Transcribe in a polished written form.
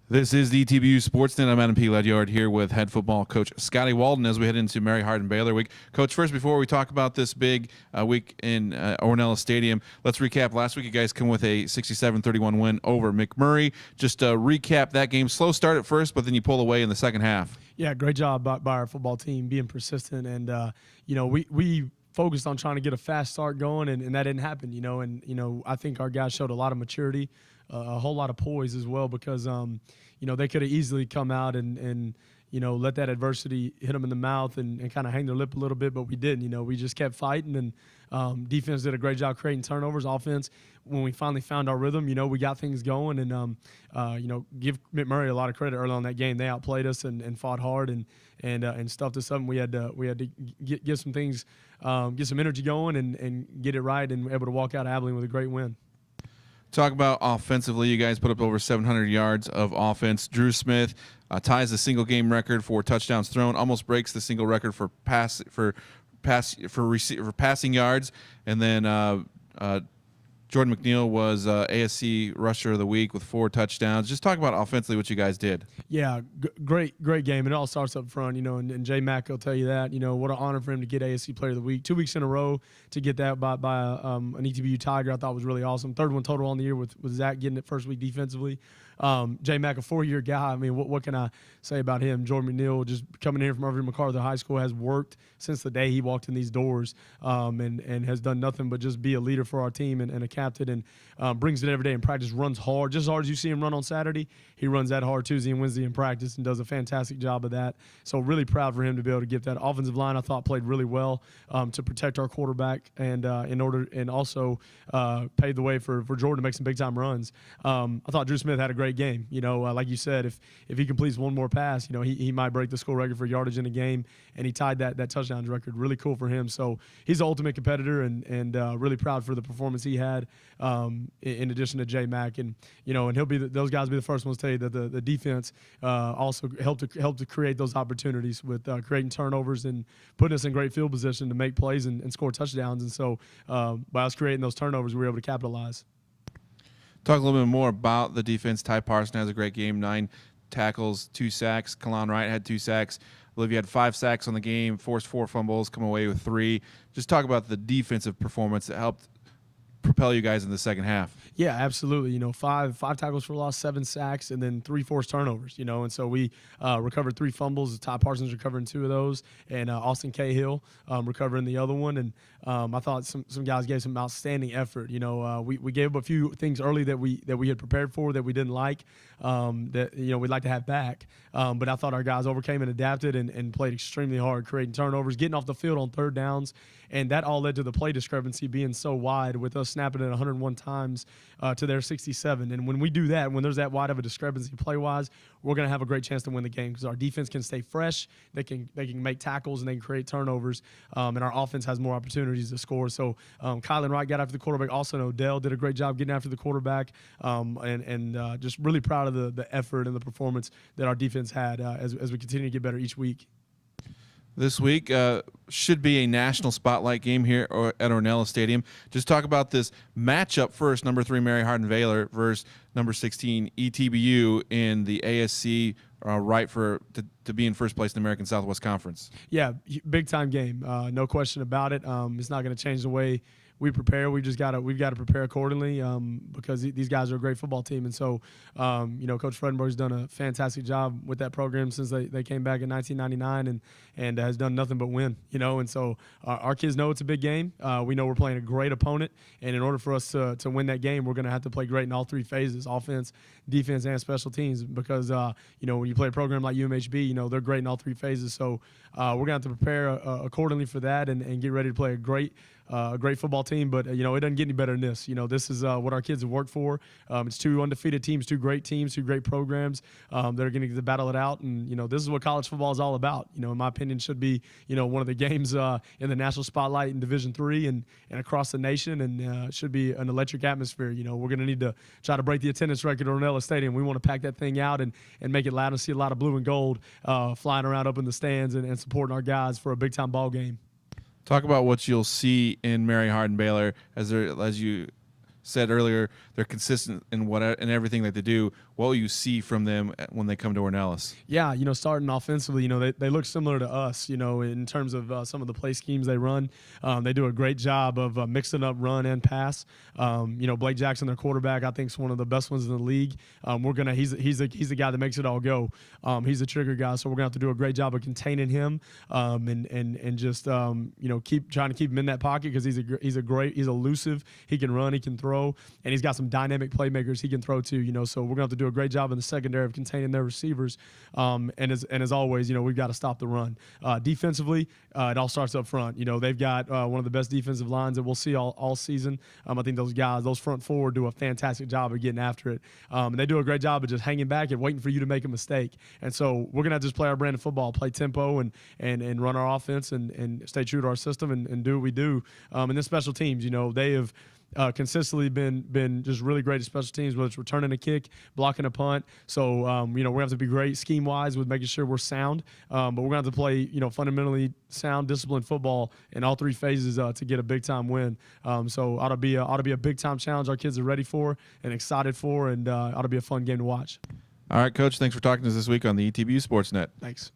This is the ETBU Sportsnet. I'm Adam P. Ledyard here with head football coach Scotty Walden as we head into Mary Hardin-Baylor week. Coach, first, before we talk about this big week in Ornella Stadium, let's recap. Last week, you guys come with a 67-31 win over McMurry. Just recap that game. Slow start at first, but then you pull away in the second half. Yeah, great job by our football team being persistent. And, we focused on trying to get a fast start going, and that didn't happen, And, I think our guys showed a lot of maturity, a whole lot of poise as well, because, they could have easily come out and let that adversity hit them in the mouth and kind of hang their lip a little bit, but we didn't. We just kept fighting, and defense did a great job creating turnovers. Offense, when we finally found our rhythm, we got things going, and give McMurry a lot of credit early on that game. They outplayed us and fought hard and stuffed us up. And we had to get some things, get some energy going and get it right, and able to walk out of Abilene with a great win. Talk about offensively. You guys put up over 700 yards of offense. Drew Smith ties the single game record for touchdowns thrown, almost breaks the single record for passing yards, and then Jordan McNeil was ASC Rusher of the Week with 4 touchdowns. Just talk about offensively what you guys did. Yeah, great game. It all starts up front, and J Mac will tell you that. What an honor for him to get ASC Player of the Week 2 weeks in a row, to get that by an ETBU Tiger. I thought was really awesome. Third one total on the year with Zach getting it first week defensively. J Mac, a 4-year guy. I mean, what can I say about him? Jordan McNeil, just coming in from Irving MacArthur High School, has worked since the day he walked in these doors, and has done nothing but just be a leader for our team and a captain, and brings it every day in practice, runs hard, just as hard as you see him run on Saturday. He runs that hard Tuesday and Wednesday in practice and does a fantastic job of that. So really proud for him to be able to get that. Offensive line, I thought, played really well to protect our quarterback and also paved the way for Jordan to make some big-time runs. I thought Drew Smith had a great game. Like you said, if he completes one more pass, he might break the school record for yardage in a game, and he tied that touchdowns record. Really cool for him. So he's the ultimate competitor, and really proud for the performance he had, in addition to J Mac. And he'll be those guys will be the first ones to tell you that the defense also helped to create those opportunities with creating turnovers and putting us in great field position to make plays and score touchdowns. And so by us creating those turnovers, we were able to capitalize. Talk a little bit more about the defense. Ty Parson has a great game, 9 tackles, 2 sacks. Kalon Wright had 2 sacks. Olivia had 5 sacks on the game, forced 4 fumbles, come away with 3. Just talk about the defensive performance that helped propel you guys in the second half. Yeah, absolutely. 5 tackles for loss, 7 sacks, and then 3 forced turnovers. And so we recovered 3 fumbles. Ty Parsons recovering 2 of those, and Austin Cahill recovering the other one. And I thought some guys gave some outstanding effort. We gave up a few things early that we had prepared for that we didn't like, that we'd like to have back. But I thought our guys overcame and adapted and played extremely hard, creating turnovers, getting off the field on third downs, and that all led to the play discrepancy being so wide, with us snapping it 101 times to their 67. And when we do that, when there's that wide of a discrepancy play-wise, we're going to have a great chance to win the game, because our defense can stay fresh, they can make tackles, and they can create turnovers, and our offense has more opportunities to score. So Kylan Wright got after the quarterback. Also, Odell did a great job getting after the quarterback, and just really proud of the effort and the performance that our defense had as we continue to get better each week. This week should be a national spotlight game here at Ornella Stadium. Just talk about this matchup first, number 3 Mary Hardin-Baylor versus number 16 ETBU in the ASC, right to be in first place in the American Southwest Conference. Yeah, big-time game, no question about it. It's not going to change the way we prepare. We've got to prepare accordingly, because these guys are a great football team. And so, Coach Fredenberg's done a fantastic job with that program since they came back in 1999 and has done nothing but win, And so our kids know it's a big game. We know we're playing a great opponent. And in order for us to win that game, we're going to have to play great in all 3 phases: offense, defense, and special teams, because, when you play a program like UMHB, they're great in all 3 phases. So we're going to have to prepare accordingly for that and get ready to play a great football team. But it doesn't get any better than this. This is what our kids have worked for. It's 2 undefeated teams, 2 great teams, 2 great programs that are going to get to battle it out. And this is what college football is all about. In my opinion, should be one of the games in the national spotlight in Division III and across the nation, and should be an electric atmosphere. We're going to need to try to break the attendance record at Ornella Stadium. We want to pack that thing out and make it loud and see a lot of blue and gold flying around up in the stands and supporting our guys for a big time ball game. Talk about what you'll see in Mary Hardin-Baylor as you said earlier, they're consistent in everything that they do. what will you see from them when they come to Ornelas? Yeah, starting offensively, they look similar to us, in terms of some of the play schemes they run. They do a great job of mixing up run and pass. Blake Jackson, their quarterback, I think is one of the best ones in the league. He's the guy that makes it all go. He's a trigger guy, so we're gonna have to do a great job of containing him, and just keep trying to keep him in that pocket, because he's elusive. He can run, he can throw, and he's got some dynamic playmakers he can throw too. So we're gonna have to do a great job in the secondary of containing their receivers. And as always, we've got to stop the run. Defensively, it all starts up front. They've got one of the best defensive lines that we'll see all season. I think those front four do a fantastic job of getting after it. And they do a great job of just hanging back and waiting for you to make a mistake. And so we're gonna have to just play our brand of football, play tempo, and run our offense, and stay true to our system, and do what we do. And then special teams, they have consistently been just really great at special teams, whether it's returning a kick, blocking a punt. So we're gonna have to be great scheme wise with making sure we're sound, but we're gonna have to play fundamentally sound, disciplined football in all three phases to get a big time win. So ought to be a big time challenge our kids are ready for and excited for, and ought to be a fun game to watch. All right, Coach, thanks for talking to us this week on the ETBU Sportsnet. Thanks.